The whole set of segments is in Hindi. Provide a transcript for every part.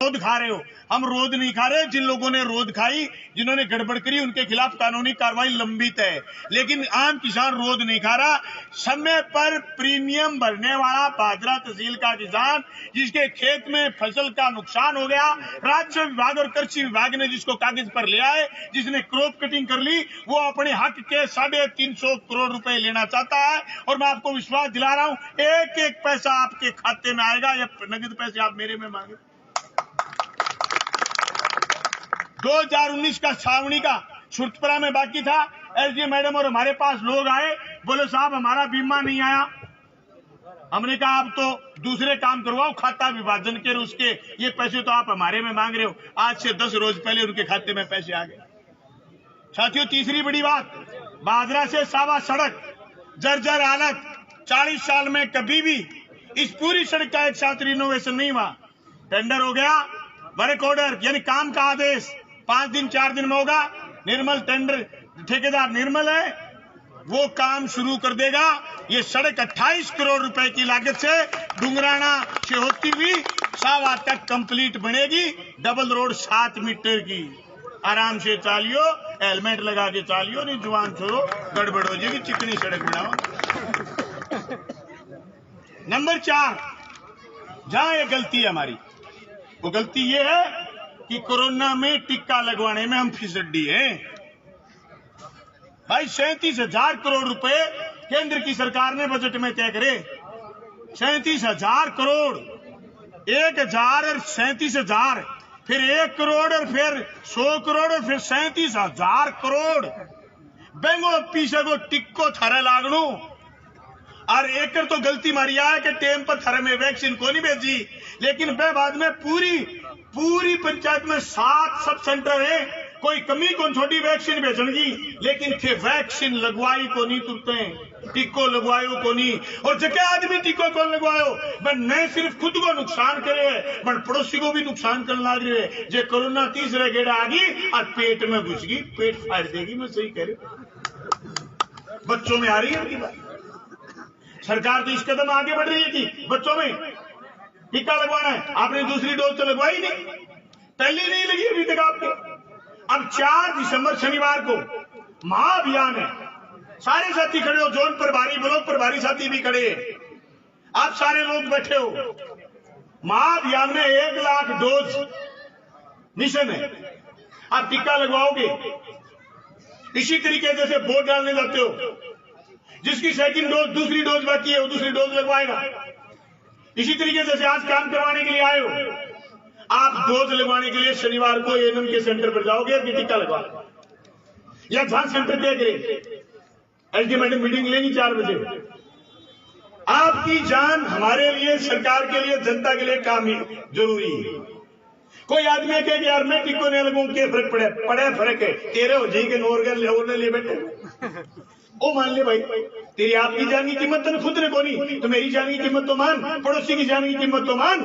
रोद खा रहे हो। हम रोद नहीं खा रहे, जिन लोगों ने रोद खाई, जिन्होंने गड़बड़ करी, उनके खिलाफ कानूनी कार्रवाई लंबित है, लेकिन आम किसान रोद नहीं खा रहा। समय पर प्रीमियम भरने वाला बाजरा तहसील का किसान जिसके खेत में फसल का नुकसान हो गया, राजस्व विभाग और कृषि विभाग ने जिसको कागज पर लिया है, जिसने क्रॉप कटिंग कर ली, वो अपने हक के 350 करोड़ रुपए लेना चाहता है। और मैं आपको विश्वास दिला रहा हूं, एक एक पैसा आपके खाते में आएगा, या नगद पैसे आप मेरे में मांगे। 2019 का छावनी का सुरतपुरा में बाकी था। एसडीएम मैडम और हमारे पास लोग आए, बोले साहब हमारा बीमा नहीं आया। हमने कहा आप तो दूसरे काम करवाओ, खाता विभाजन के, उसके ये पैसे तो आप हमारे में मांग रहे हो। आज से 10 रोज पहले उनके खाते में पैसे आ गए। साथियों, तीसरी बड़ी बात, बाजरा से सावा सड़क जर्जर हालत, 40 साल में कभी भी इस पूरी सड़क का एक साथ रिनोवेशन नहीं हुआ। टेंडर हो गया, वर्क ऑर्डर यानी काम का आदेश 5 दिन 4 दिन में होगा। निर्मल टेंडर, ठेकेदार निर्मल है, वो काम शुरू कर देगा। ये सड़क 28 करोड़ रुपए की लागत से डुंगराना से होती हुई सावा तक कंप्लीट बनेगी। डबल रोड 7 मीटर की। आराम से चालियो, हेलमेट लगा के चालियो, नहीं जुआन छोड़ो, गड़बड़ हो जाएगी। चिकनी सड़क बनाओ। नंबर 4, जहां ये गलती है हमारी, वो गलती ये है कि कोरोना में टीका लगवाने में हम फिसड्डी हैं। भाई 37,000 करोड़ रुपए केंद्र की सरकार ने बजट में तय करे। 37,000 करोड़, 1,000 और 37,000, फिर 1 करोड़ और फिर 100 करोड़ और फिर 37,000 करोड़। बेंगो पीछे को टिक्को थारे लागणू। और एक तो गलती मारी है कि टेम पर थारे में वैक्सीन को नहीं भेजी, लेकिन वे बाद में पूरी पंचायत में 7 सब सेंटर है, कोई कमी कौन छोटी वैक्सीन भेजन की, लेकिन थे वैक्सीन लगवाई को नहीं तुरते, टीको लगवायो को नहीं। और जगह आदमी टीको को लगवायो, मैं नहीं सिर्फ खुद को नुकसान करे, मैं पड़ोसी को भी नुकसान करने लग रहे है। जे कोरोना तीसरे गेड़ा आ गई और पेट में घुस गई, पेट फाड़ देगी। मैं सही कह रहा, बच्चों में आ रही है उनकी बात। सरकार तो इस कदम आगे बढ़ रही है कि बच्चों में टीका लगवाना है। आपने दूसरी डोज तो लगवाई नहीं, पहली नहीं लगी अभी तक आपको। अब 4 दिसंबर शनिवार को महाअभियान है। सारे साथी खड़े हो, जोन प्रभारी, ब्लॉक प्रभारी साथी भी खड़े हैं, आप सारे लोग बैठे हो। महाअभियान में 1 लाख डोज मिशन है। आप टीका लगवाओगे, इसी तरीके जैसे वोट डालने जाते हो, जिसकी सेकंड डोज, दूसरी डोज बाकी है, वो दूसरी डोज लगवाएगा। इसी तरीके से आज काम करवाने के लिए आए हो, आप डोज लगवाने के लिए शनिवार को एएनएम के सेंटर पर जाओगे कि टीका लगवा, या जहां सेंटर तय करे, एसडी मैडम मीटिंग लेंगी 4 बजे। आपकी जान हमारे लिए, सरकार के लिए, जनता के लिए काम जरूरी है। कोई आदमी कहे कि यार मैं टीको नहीं लगूंगा, क्या फर्क पड़े फर्क है, तेरे हो जाएगी और ले बैठे। ओ मान ले भाई, तेरी आपकी जान की कीमत तो खुद ने कोनी, तो मेरी जान की कीमत तो मान, पड़ोसी की जान की कीमत तो मान।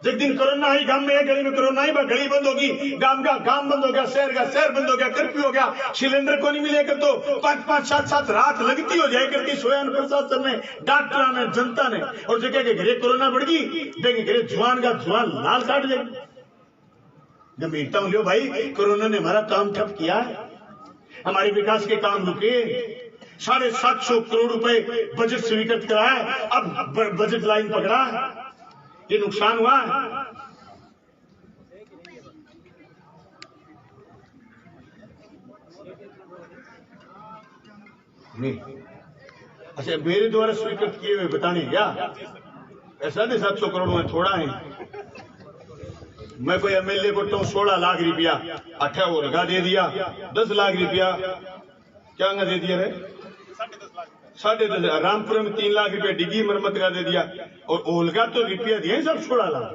जिस दिन कोरोना आई, गांव में गली में कोरोना आई, गली बंद होगी, गांव का गांव बंद हो गया, शहर का शहर बंद हो गया, कर्फ्यू हो गया, सिलेंडर को नहीं मिलेगा तो 5-5, 7-7 रात लगती हो जाए करती सोयान प्रशासन ने, डॉक्टर ने, जनता ने। और जगह के घरे कोरोना बढ़ गई, देखे घरे जुआन का जुआन लाल काट जाएगी। गंभीरता में लो भाई, कोरोना ने हमारा काम ठप किया है, हमारे विकास के काम रुके। 750 करोड़ रुपए बजट स्वीकृत करा है, अब बजट लाइन पकड़ा है, ये नुकसान हुआ है। नहीं, अच्छा मेरे द्वारा स्वीकृत किए हुए बताने क्या 750 करोड़ में थोड़ा है। मैं कोई एमएलए को तो 16 लाख रुपया 18 वो लगा दे दिया, 10 लाख रुपया क्या दे दिया रे, 10.5 रामपुर में 3 लाख रुपया डिग्गी मरम्मत का दे दिया, और ओलगा तो रुपया दिए सब 16 लाख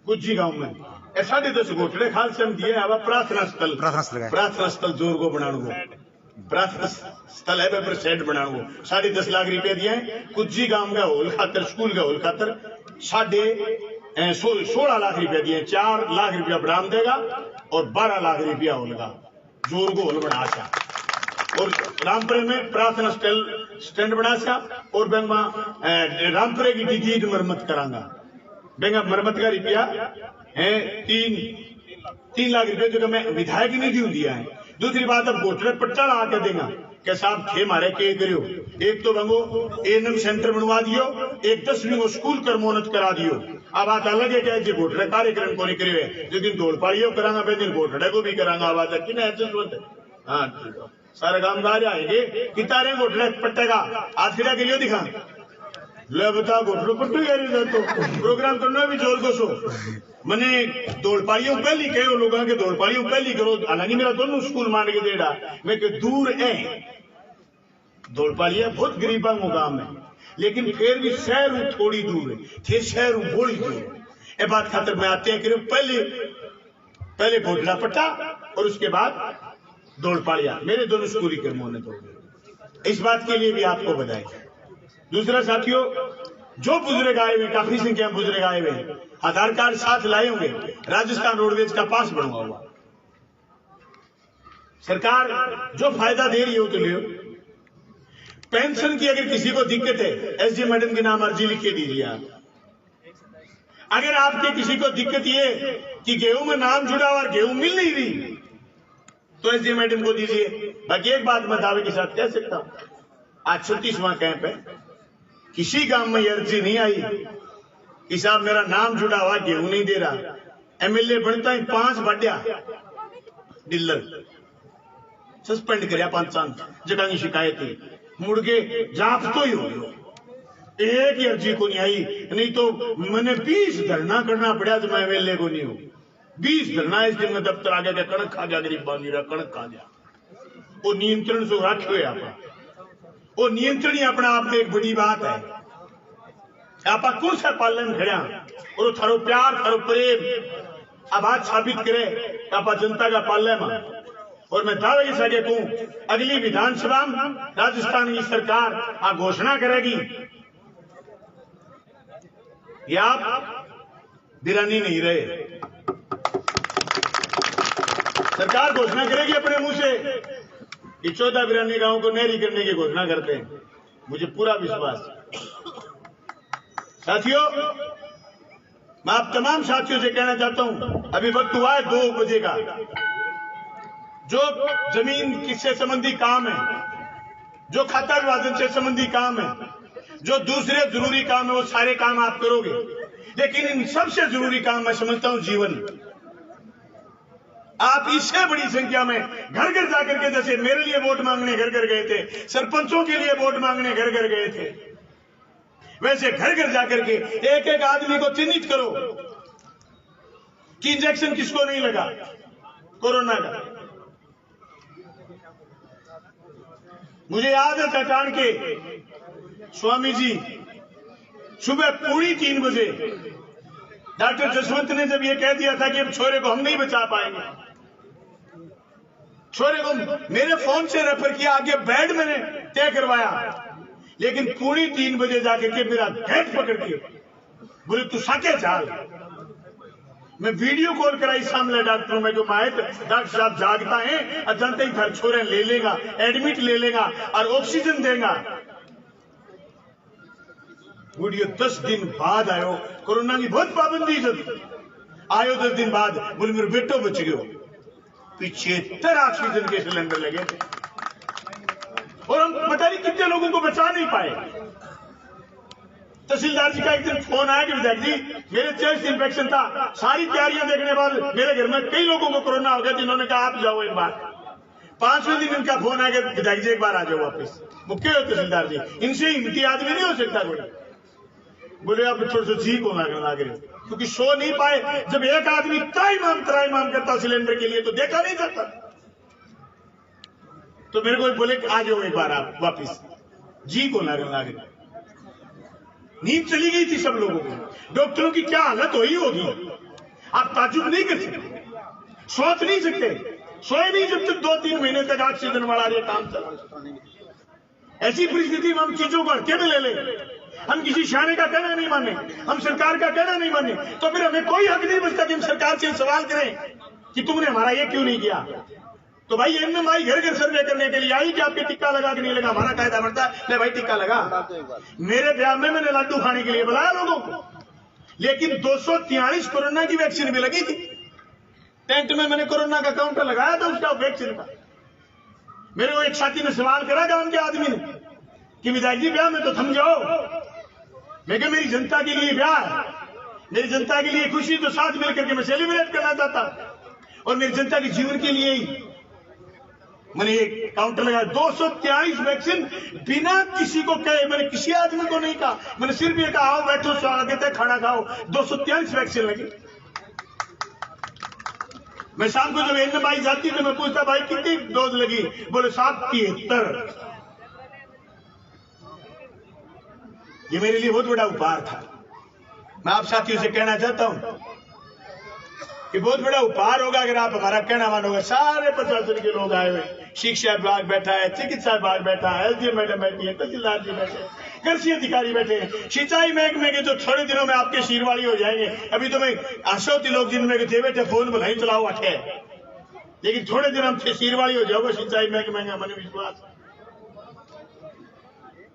गुज्जी गांव में। 10.5 घोटड़े खाल से हम दिए। अब प्रार्थना स्थल जोर को बनाना, प्रार्थना स्थल है सेट बनाना, 10.5 लाख रुपया दिए। कुज्जी गांव का होल खातर, स्कूल का होल खातर 16 लाख रुपया दिए। 4 लाख रुपया ब्राह्म देगा और 12 लाख रुपया होगा जोर को होल बना। और रामपुरे में प्रार्थना स्टैंड बना सा, और रामपुरे की डिग्गी मरम्मत करांगा। बेंगा मरम्मत का रुपया है 3 लाख रुपए जो कि मैं विधायक नहीं दी दिया है। दूसरी बात, अब घोटले पट्टा लगा के देगा कि साहब थे मारे के करियो, एक तो बंगो एएनएम सेंटर बनवा दियो, एक 10वीं को स्कूल कर मोनत करा दियो। अब बात अलग है कि जो घोटले कार्यक्रम को नहीं करिए, जो दिन दौड़ पाड़ियो करांगा बे दिन घोटले को भी करांगा। आवाज है कि नहीं? हाँ, सारे कामगार आएंगे कितारे घोटले पट्टे का आज खड़ा के लिए दिखा ले बता घोटलो पट्टू यार तो प्रोग्राम करना भी जोर को सो मने दौड़ पाड़ियों पहली कहो लोगों के दौड़ पाड़ियों पहली करो। हालांकि मेरा दोनों स्कूल मान के देड़ा मैं के दूर है दौड़ पाड़िया बहुत गरीबा मुकाम है, लेकिन फिर भी शहर थोड़ी दूर है, थे शहर बड़ी दूर है। ये बात खातर मैं आते हैं कि पहले घोटला पट्टा और उसके बाद दौड़ पाड़िया। मेरे दोनों स्कूली कर्मों ने तो इस बात के लिए भी आपको बधाई। दूसरा साथियों, जो बुजुर्ग आए हुए, काफी संख्या में बुजुर्ग आए हुए, आधार कार्ड साथ लाए होंगे, राजस्थान रोडवेज का पास बनवा हुआ। सरकार जो फायदा दे रही हो तो लियो। पेंशन की अगर किसी को दिक्कत है, एसडी मैडम के नाम अर्जी लिख के दीजिए आप। अगर आपके किसी को दिक्कत ये कि गेहूं में नाम जुड़ा और गेहूं मिल नहीं रही, तो एसडी मैडम को दीजिए। बाकी एक बात मैं दावे के साथ कह सकता हूं, आज 36वां कैंप है, किसी गांव में अर्जी नहीं आई कि साहब मेरा नाम जुड़ा हुआ गेहूं नहीं दे रहा। एमएलए बनता ही 5 बढ़िया डीलर सस्पेंड कर 5 साल जगह की शिकायत थी, मुड़ के जाप तो ही हो गया, एक ही अर्जी को नहीं आई। नहीं तो मैंने 20 धरना करना पड़ा तो मैं एमएलए को नहीं हूं। 20 धरना इस दिन में दफ्तर आ गया, कणक खा गया, गरीब बांधी रहा कणक खा गया। वो नियंत्रण से रखे आप, वो नियंत्रण ही अपना आप में एक बड़ी बात है। आप कौन सा पालन खड़ा और थारो प्यार थारो प्रेम अब आज साबित करे आप जनता का पालन। और मैं दावे के साथ कहूं, अगली विधानसभा में राजस्थान की सरकार आ घोषणा करेगी कि आप बिरानी नहीं रहे। सरकार घोषणा करेगी अपने मुंह से कि 14 बिरानी गांवों को नहरी करने की घोषणा करते हैं, मुझे पूरा विश्वास। साथियों, मैं आप तमाम साथियों से कहना चाहता हूं, अभी वक्त हुआ है 2 बजे का। जो जमीन किससे संबंधी काम है, जो खाता विभाजन से संबंधी काम है, जो दूसरे जरूरी काम है, वो सारे काम आप करोगे। लेकिन इन सबसे जरूरी काम मैं समझता हूं जीवन। आप इससे बड़ी संख्या में घर घर जाकर के, जैसे मेरे लिए वोट मांगने घर घर गए थे, सरपंचों के लिए वोट मांगने घर घर गए थे, वैसे घर घर जाकर के एक एक आदमी को चिन्हित करो कि इंजेक्शन किसको नहीं लगा कोरोना का। मुझे याद है चट्टान के स्वामी जी सुबह 3:30 बजे डॉक्टर जसवंत ने जब ये कह दिया था कि अब छोरे को हम नहीं बचा पाएंगे, छोरे को मेरे फोन से रेफर किया, आगे बेड मैंने तय करवाया, लेकिन 3:30 बजे जाकर के मेरा गेट पकड़ के बोले तू साके चाल। मैं वीडियो कॉल कराई सामने डॉक्टरों में जो माए, डॉक्टर साहब जागता है अचानक ही घर छोरे ले लेगा, एडमिट ले लेगा और ऑक्सीजन देगा। वीडियो 10 दिन बाद आयो, कोरोना की बहुत पाबंदी आयो 10 दिन बाद, बोले मेरे बेटो बच गयो। 75 ऑक्सीजन के सिलेंडर लगे थे और हम पता नहीं कितने लोगों को बचा नहीं पाए। तहसीलदार जी का एक दिन फोन आया कि विधायक जी मेरे चेस्ट इंफेक्शन था, सारी तैयारियां देखने बाद मेरे घर में कई लोगों को कोरोना हो गया, जिन्होंने कहा आप जाओ एक बार। 5वें दिन इनका फोन आया कि विधायक जी एक बार आ जाओ वापस। मुख्य हो तहसीलदार जी, इनसे हिम्मती आदमी नहीं हो सकता कोई। बोले आप थोड़ा सा जी को लग रहे, क्योंकि सो नहीं पाए। जब एक आदमी त्राईमाम करता सिलेंडर के लिए तो देखा नहीं जाता। तो मेरे को बोले आ जाओ एक बार आप वापिस, जी को लग रहे। नींद चली गई थी सब लोगों को। डॉक्टरों की क्या हालत हुई होगी आप ताजुब नहीं कर सकते, सोच नहीं सकते। सोए नहीं जब तक 2-3 महीने तक ऑक्सीजन वाला ये काम चला। ऐसी परिस्थिति में हम चीजों को हल्के में ले लें, हम किसी शाने का कहना नहीं माने, हम सरकार का कहना नहीं माने, तो फिर हमें कोई हक नहीं बचता कि हम सरकार से सवाल करें कि तुमने हमारा ये क्यों नहीं किया। तो भाई एनएमआई घर घर सर्वे करने के लिए आई कि आपके टिक्का लगा कि नहीं लगा। हमारा कायदा बनता है ले भाई टिक्का लगा। मेरे ब्याह में मैंने लड्डू खाने के लिए बुलाया लोगों को, लेकिन 243 कोरोना की वैक्सीन भी लगी थी। टेंट में मैंने कोरोना का काउंटर लगाया था उसका वैक्सीन का। मेरे को एक साथी ने सवाल करा गांव के आदमी ने कि विधायक जी ब्याह में तो थम जाओ। मैं कहा मेरी जनता के लिए ब्याह है, मेरी जनता के लिए खुशी, तो साथ मिलकर के मैं सेलिब्रेट करना चाहता और मेरी जनता के जीवन के लिए ही मैंने एक काउंटर लगाया। 243 वैक्सीन बिना किसी को कहे, मैंने किसी आदमी को नहीं कहा, मैंने सिर्फ ये कहा आओ बैठो स्वागत है खाना खाओ। 243 वैक्सीन लगी। मैं शाम को जब एन बाई जाती तो मैं पूछता भाई कितनी डोज लगी, बोले 773। ये मेरे लिए बहुत बड़ा उपहार था। मैं आप साथियों से कहना चाहता हूं कि बहुत बड़ा उपहार होगा अगर आप हमारा कहना मानोगे। सारे प्रशासन के लोग आए हुए, शिक्षा विभाग बैठा है, चिकित्सा विभाग बैठा है, एसडीएम मैडम बैठी है, तहसीलदार जी बैठे हैं, कृषि अधिकारी बैठे हैं, सिंचाई महकमे के जो थोड़े दिनों में आपके शीरवाड़ी हो जाएंगे। अभी तो मैं आशोती लोग जिनमें थे बैठे फोन में नहीं चलाओ आखे, लेकिन थोड़े दिन हम शीरवाड़ी हो जाओगे सिंचाई महकमे का, मैंने विश्वास।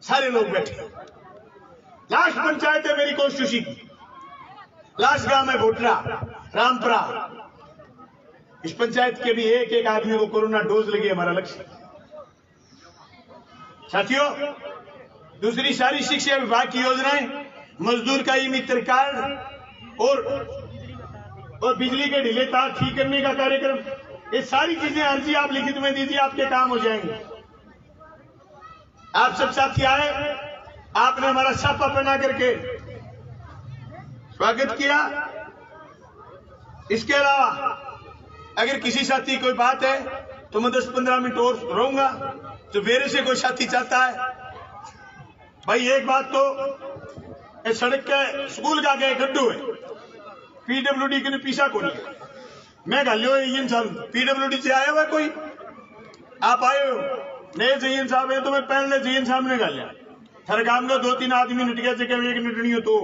सारे लोग बैठे। लास्ट पंचायत है मेरी कॉन्स्टिट्यूशन की, लास्ट गांव है भोटरा रामपुरा। इस पंचायत के भी एक एक आदमी को कोरोना डोज लगी, हमारा लक्ष्य। साथियों, दूसरी सारी शिक्षा विभाग की योजनाएं, मजदूर का ई मित्र कार्ड और बिजली के ढीले तार ठीक करने का कार्यक्रम, ये सारी चीजें अर्जी आप लिखित में दीजिए, आपके काम हो जाएंगे। आप सब साथी आए, आपने हमारा छापा पहना करके स्वागत किया। इसके अलावा अगर किसी साथी कोई बात है तो मैं 10-15 मिनट और रहूंगा। तो मेरे से कोई साथी चाहता है भाई एक बात, तो सड़क के स्कूल का आगे गड्ढू है, पीडब्ल्यूडी के पीछा को नहीं, मैं गालियो ये साहब पीडब्ल्यूडी से आया हुआ कोई, आप आए हो नए जयन साहब है तो मैं पहले जयन साहब ने गालिया। हर काम का 2-3 आदमी निट गया जगह एक निटनी हो तो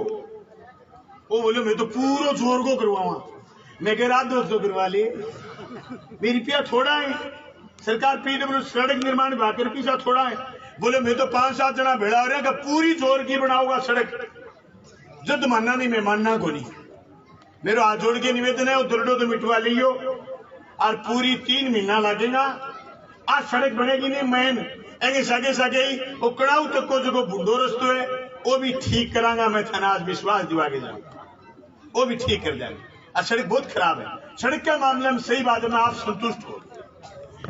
वो बोले मैं तो पूरा जोर को करवाऊंगा। मैं कह रात 200 करवा लिए, मेरी रुपया थोड़ा है, सरकार पीडब्ल्यू सड़क निर्माण विभाग के पीछा थोड़ा है। बोले मैं तो 5-7 जना भेड़ा हो रहा है पूरी जोर की बनाऊंगा सड़क। जद मानना नहीं, मैं मानना को नहीं। मेरा हाथ जोड़ के निवेदन है, वो दर्दो तो मिटवा लियो और पूरी 3 महीना लगेगा। आज सड़क बनेगी नहीं, मैन एंगे सगे सगे ही वो कड़ाऊ तक को जो बुंडो रस्तो है वो भी ठीक करांगा। मैं थनाज विश्वास दिवा के जाऊंगा, वो भी ठीक कर जाएंगे। और सड़क बहुत खराब है, सड़क के मामले में सही बात है, मैं आप संतुष्ट हो।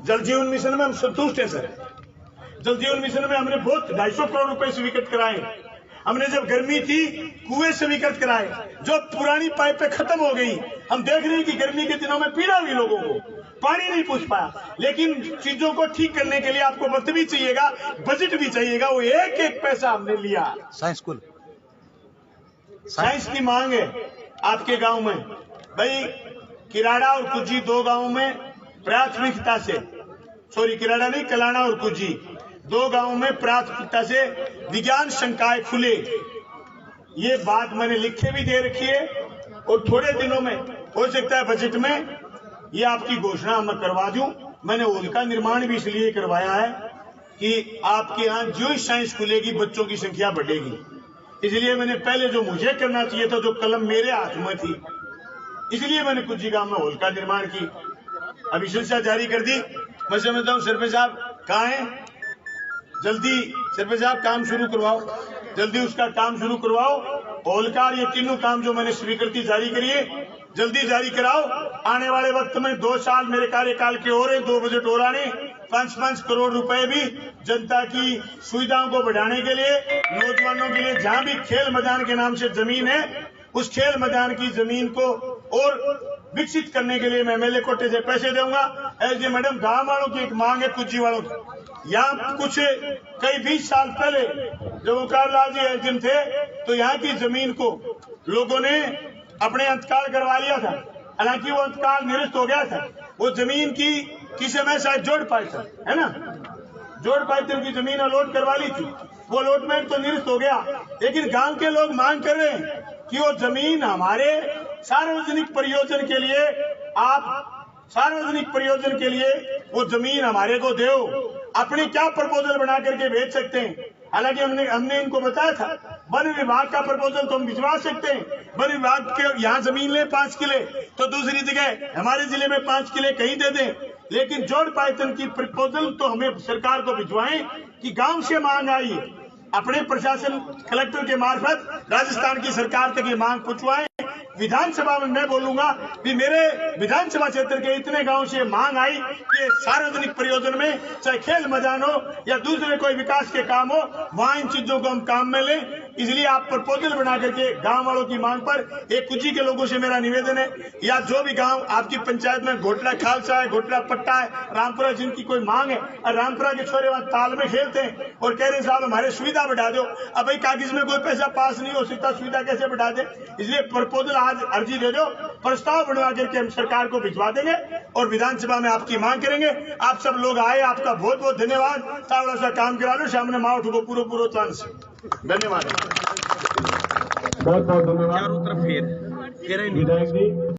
जल जीवन मिशन में हम संतुष्ट है सर। जल जीवन मिशन में हमने बहुत 250 करोड़ रुपए स्वीकृत कराए। हमने जब गर्मी थी कुएं स्वीकृत कराए, जो पुरानी पाइपें खत्म हो गई। हम देख रहे हैं कि गर्मी के दिनों में पीड़ा हुई लोगों को, पानी नहीं पूछ पाया। लेकिन चीजों को ठीक करने के लिए आपको वक्त भी चाहिएगा, बजट भी चाहिएगा, वो एक एक पैसा हमने लिया। साइंस स्कूल, साइंस की मांग है आपके गांव में भाई। किराड़ा और कुजी 2 गांवों में प्राथमिकता से, सॉरी किराड़ा नहीं, कलाना और कुजी 2 गांवों में प्राथमिकता से विज्ञान संकाय खुले। ये बात मैंने लिखे भी दे रखी है और थोड़े दिनों में हो सकता है बजट में ये आपकी घोषणा मैं करवा दूं। मैंने हॉल का निर्माण भी इसलिए करवाया है कि आपके यहाँ जो साइंस खुलेगी बच्चों की संख्या बढ़ेगी। इसलिए मैंने पहले जो मुझे करना चाहिए था, जो कलम मेरे हाथ में थी, इसलिए मैंने कुछ गांव में हॉल का निर्माण की अभिशंसा जारी कर दी। मैं समझता हूँ सरपंच साहब कहाँ है, जल्दी सरपंच साहब काम शुरू करवाओ, जल्दी उसका काम शुरू करवाओ। हॉल का ये तीनों काम जो मैंने स्वीकृति जारी करी है जल्दी जारी कराओ। आने वाले वक्त में 2 साल मेरे कार्यकाल के हो रहे, 2 बजट हो रहे, 5-5 करोड़ रुपए भी जनता की सुविधाओं को बढ़ाने के लिए, नौजवानों के लिए जहां भी खेल मैदान के नाम से जमीन है उस खेल मैदान की जमीन को और विकसित करने के लिए मैं एमएलए कोटे से पैसे दूंगा। एसडी मैडम, गांव वालों की एक मांग है, कुजी वालों की। यहाँ कुछ कई 20 साल पहले जब ओंकार लाल जी एसडीएम थे तो यहाँ की जमीन को लोगों ने अपने अंतकाल करवा लिया था। हालांकि वो अंतकाल निरस्त हो गया था। वो जमीन की किसे मैं शायद जोड़ पाई था, है ना, जोड़ पाई थी, उनकी जमीन अलॉट करवा ली थी। वो अलॉटमेंट तो निरस्त हो गया, लेकिन गांव के लोग मांग कर रहे हैं कि वो जमीन हमारे सार्वजनिक प्रयोजन के लिए, आप सार्वजनिक प्रयोजन के लिए वो जमीन हमारे को दो। अपनी क्या प्रपोजल बना करके भेज सकते हैं। हालांकि हमने इनको बताया था वन विभाग का प्रपोजल तो हम भिजवा सकते हैं। वन विभाग के यहाँ जमीन ले 5 किले तो दूसरी जगह हमारे जिले में 5 किले कहीं दे दें, लेकिन जोड़ पायतन की प्रपोजल तो हमें सरकार को भिजवाएं कि गांव से मांग आई है। अपने प्रशासन कलेक्टर के मार्फत राजस्थान की सरकार तक ये मांग पहुंचवाएं। विधानसभा में मैं बोलूंगा कि मेरे विधानसभा क्षेत्र के इतने गांव से मांग आई कि सार्वजनिक प्रयोजन में चाहे खेल मैदान हो या दूसरे कोई विकास के काम हो, वहां इन चीजों को हम काम में लें। इसलिए आप प्रपोजल बना करके गांव वालों की मांग पर एक कुची के लोगों से मेरा निवेदन है, या जो भी गांव आपकी पंचायत में घोटला खालसा है, घोटला पट्टा है, रामपुरा जिनकी कोई मांग है और रामपुरा के छोरे वहां ताल में खेलते हैं और कह रहे साहब हमारे सुविधा बढ़ा दो। अब भाई कागज में कोई पैसा पास नहीं हो सकता, सुविधा कैसे बढ़ा दे? इसलिए प्रपोजल आज अर्जी दे दो, प्रस्ताव बनवा करके हम सरकार को भिजवा देंगे और विधानसभा में आपकी मांग करेंगे। आप सब लोग आए, आपका बहुत बहुत धन्यवाद। तावड़ा सा काम करा लो, सामने माउठ को पूरा चांस। धन्यवाद, बहुत बहुत धन्यवाद। चारों तरफ फेर विधायक जी।